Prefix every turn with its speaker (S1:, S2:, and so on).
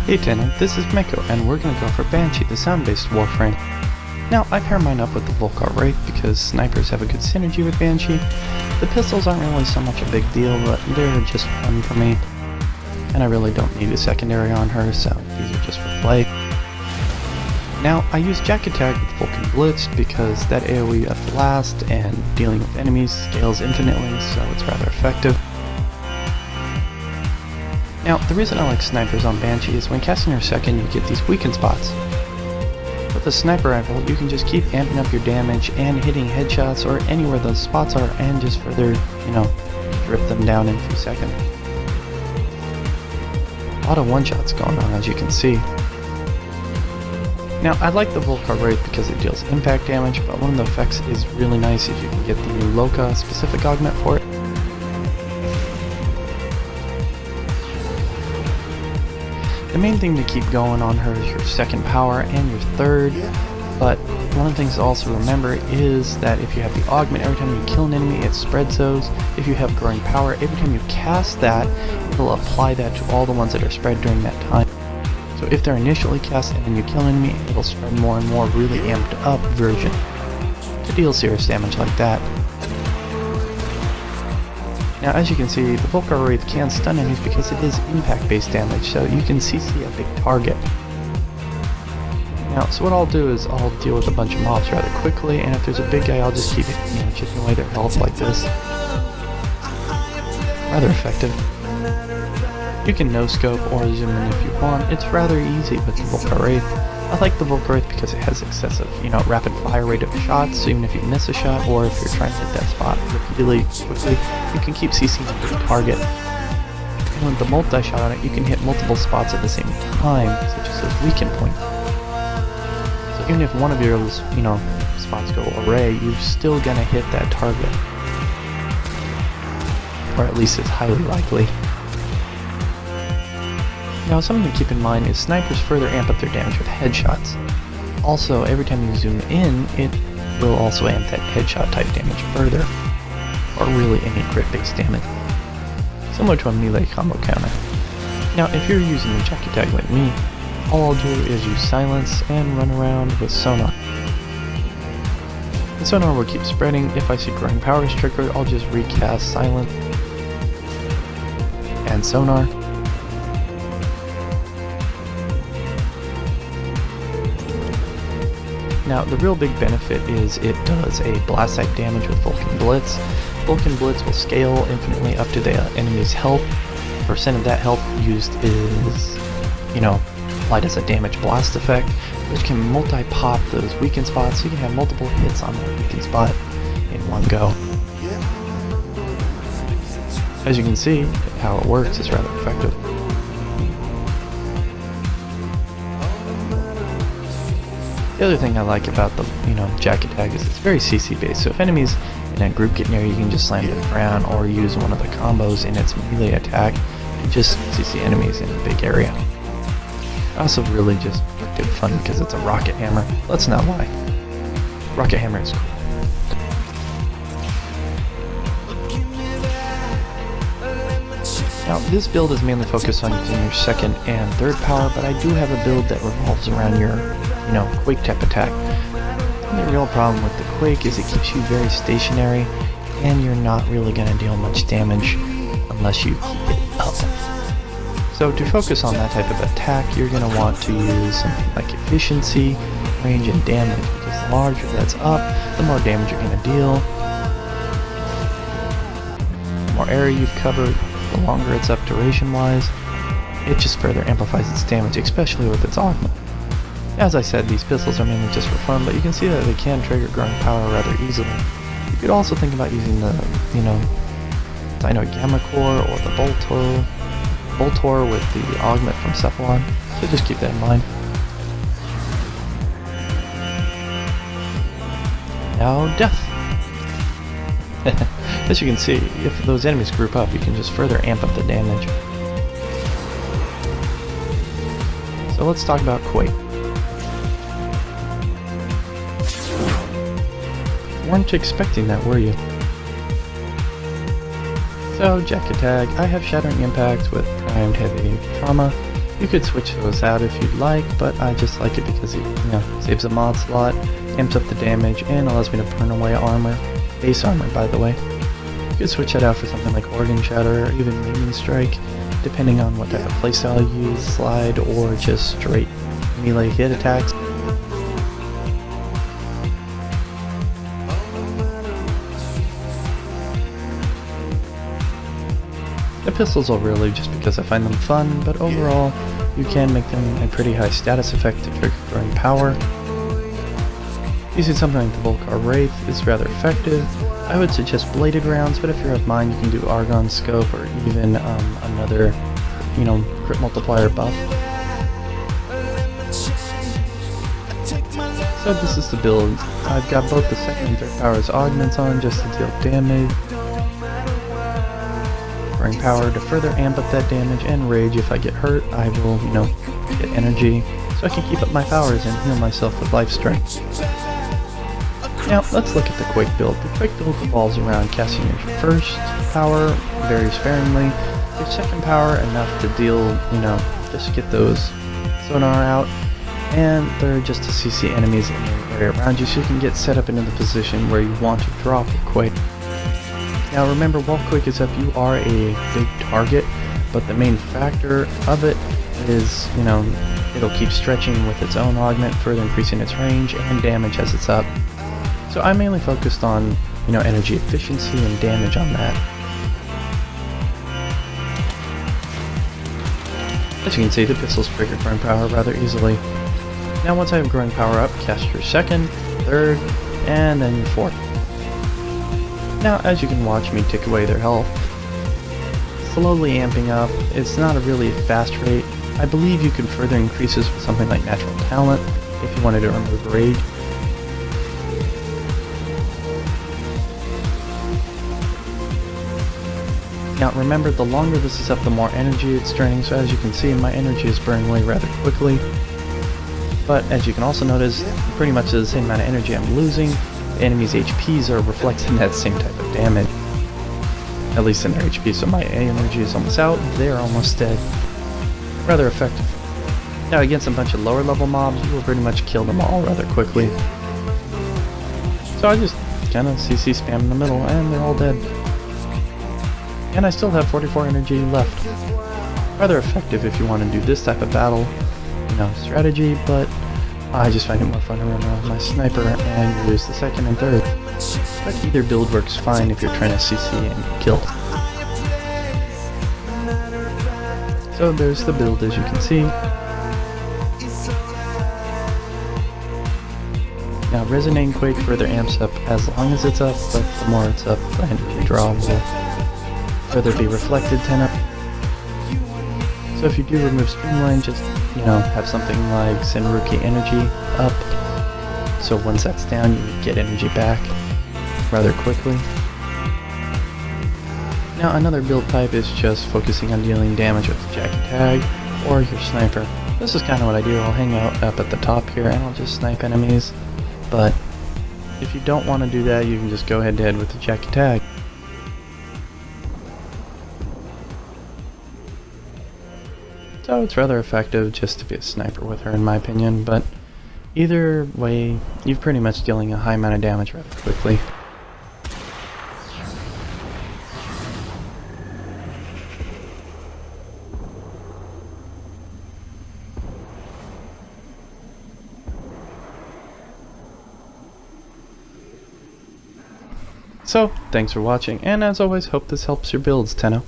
S1: Hey Tanner, this is Meko, and we're gonna go for Banshee, the sound-based Warframe. Now, I pair mine up with the Volcar Wraith because snipers have a good synergy with Banshee. The pistols aren't really so much a big deal, but they're just fun for me. And I really don't need a secondary on her, so these are just for play. Now, I use Jacket Tag with Vulcan Blitz because that AoE at the last and dealing with enemies scales infinitely, so it's rather effective. Now, the reason I like snipers on Banshee is when casting your second, you get these weaken spots. With a sniper rifle, you can just keep amping up your damage and hitting headshots or anywhere those spots are and just further, drip them down in a few seconds. A lot of one-shots going on, as you can see. Now, I like the Volcar Wraith because it deals impact damage, but one of the effects is really nice if you can get the Loka specific augment for it. The main thing to keep going on her is your second power and your third, but one of the things to also remember is that if you have the augment, every time you kill an enemy it spreads those. If you have growing power, every time you cast that, it'll apply that to all the ones that are spread during that time. So if they're initially cast and then you kill an enemy, it'll spread more and more, really amped up version to deal serious damage like that. Now, as you can see, the Volcar Wraith can stun enemies because it is impact-based damage, so you can CC a big target. Now, so what I'll do is I'll deal with a bunch of mobs rather quickly, and if there's a big guy, I'll just keep chipping away their health like this. Rather effective. You can no-scope or zoom in if you want. It's rather easy with the Volcar Wraith. I like the Volcar Wraith because it has excessive, rapid fire rate of shots, so even if you miss a shot or if you're trying to hit that spot repeatedly quickly, you can keep CCing a big target. And with the multi-shot on it, you can hit multiple spots at the same time, such as those weaken points. So even if one of your, spots go awry, you're still gonna hit that target. Or at least it's highly likely. Now, something to keep in mind is snipers further amp up their damage with headshots. Also, every time you zoom in, it will also amp that headshot type damage further, or really any crit-based damage, similar to a melee combo counter. Now, if you're using the Jacket Tag like me, all I'll do is use Silence and run around with Sonar. The Sonar will keep spreading. If I see growing power is triggered, I'll just recast Silence and Sonar. Now, the real big benefit is it does a blast type damage with Vulcan Blitz. Vulcan Blitz will scale infinitely up to the enemy's health. Percent of that health used is, applied as a damage blast effect, which can multi-pop those weaken spots, so you can have multiple hits on that weaken spot in one go. As you can see, how it works is rather effective. The other thing I like about the, Jacket Tag is it's very CC based, so if enemies in a group get near you, you can just slam to the ground or use one of the combos in its melee attack and just CC enemies in a big area. Also really just good fun because it's a rocket hammer. Let's not lie. Rocket hammer is cool. Now, this build is mainly focused on using your second and third power, but I do have a build that revolves around your Quake type attack. And the real problem with the Quake is it keeps you very stationary, and you're not really going to deal much damage unless you keep it up. So to focus on that type of attack, you're going to want to use something like efficiency, range, and damage, because the larger that's up, the more damage you're going to deal. The more area you've covered, the longer it's up duration-wise, it just further amplifies its damage, especially with its augment. As I said, these pistols are mainly just for fun, but you can see that they can trigger growing power rather easily. You could also think about using the, Dino Gamma Core or the Boltor with the augment from Cephalon, so just keep that in mind. Now, death! As you can see, if those enemies group up, you can just further amp up the damage. So let's talk about Quake. Weren't expecting that, were you? So, jacket tag, I have Shattering Impact with Primed Heavy Trauma. You could switch those out if you'd like, but I just like it because it, saves a mod slot, amps up the damage, and allows me to burn away armor. Base armor, by the way. You could switch that out for something like Organ Shatter or even Minion Strike, depending on what type of playstyle you use, slide, or just straight melee hit attacks. The pistols are really just because I find them fun, but overall, you can make them a pretty high status effect to trigger growing power. Using something like the Volcar Wraith is rather effective. I would suggest bladed rounds, but if you're of mine, you can do Argon Scope or even another, crit multiplier buff. So this is the build. I've got both the second and third powers augments on just to deal damage. Growing power to further amp up that damage, and rage if I get hurt. I will, get energy so I can keep up my powers and heal myself with life strength. Now, let's look at the Quake build. The Quake build revolves around casting your first power very sparingly, your second power enough to deal, just get those Sonar out, and third just to CC enemies in the area around you so you can get set up into the position where you want to drop with Quake. Now remember, while Quake is up, you are a big target, but the main factor of it is, it'll keep stretching with its own augment, further increasing its range and damage as it's up. So I'm mainly focused on, energy efficiency and damage on that. As you can see, the pistols trigger growing power rather easily. Now once I have growing power up, cast your second, third, and then your fourth. Now, as you can watch me take away their health, slowly amping up. It's not a really fast rate. I believe you can further increase this with something like Natural Talent if you wanted to remove rage. Now remember, the longer this is up, the more energy it's draining, so as you can see, my energy is burning away rather quickly. But as you can also notice, pretty much the same amount of energy I'm losing. The enemy's HPs are reflecting that same type of damage. At least in their HP, so my energy is almost out, they're almost dead. Rather effective. Now against a bunch of lower level mobs, you will pretty much kill them all rather quickly. So I just kinda CC spam in the middle and they're all dead. And I still have 44 energy left. Rather effective if you want to do this type of battle, strategy, but I just find it more fun to run around with my sniper and use the second and third. But either build works fine if you're trying to CC and kill. So there's the build, as you can see. Now Resonating Quake further amps up as long as it's up, but the more it's up, the energy draw will further be reflected 10 up. So if you do remove Streamline, just, have something like Senruki Energy up. So once that's down, you get energy back rather quickly. Now another build type is just focusing on dealing damage with the Jacket Tag or your Sniper. This is kind of what I do. I'll hang out up at the top here and I'll just snipe enemies. But if you don't want to do that, you can just go head to head with the Jacket Tag. So it's rather effective just to be a sniper with her, in my opinion, but either way, you're pretty much dealing a high amount of damage rather quickly. So, thanks for watching, and as always, hope this helps your builds, Tenno.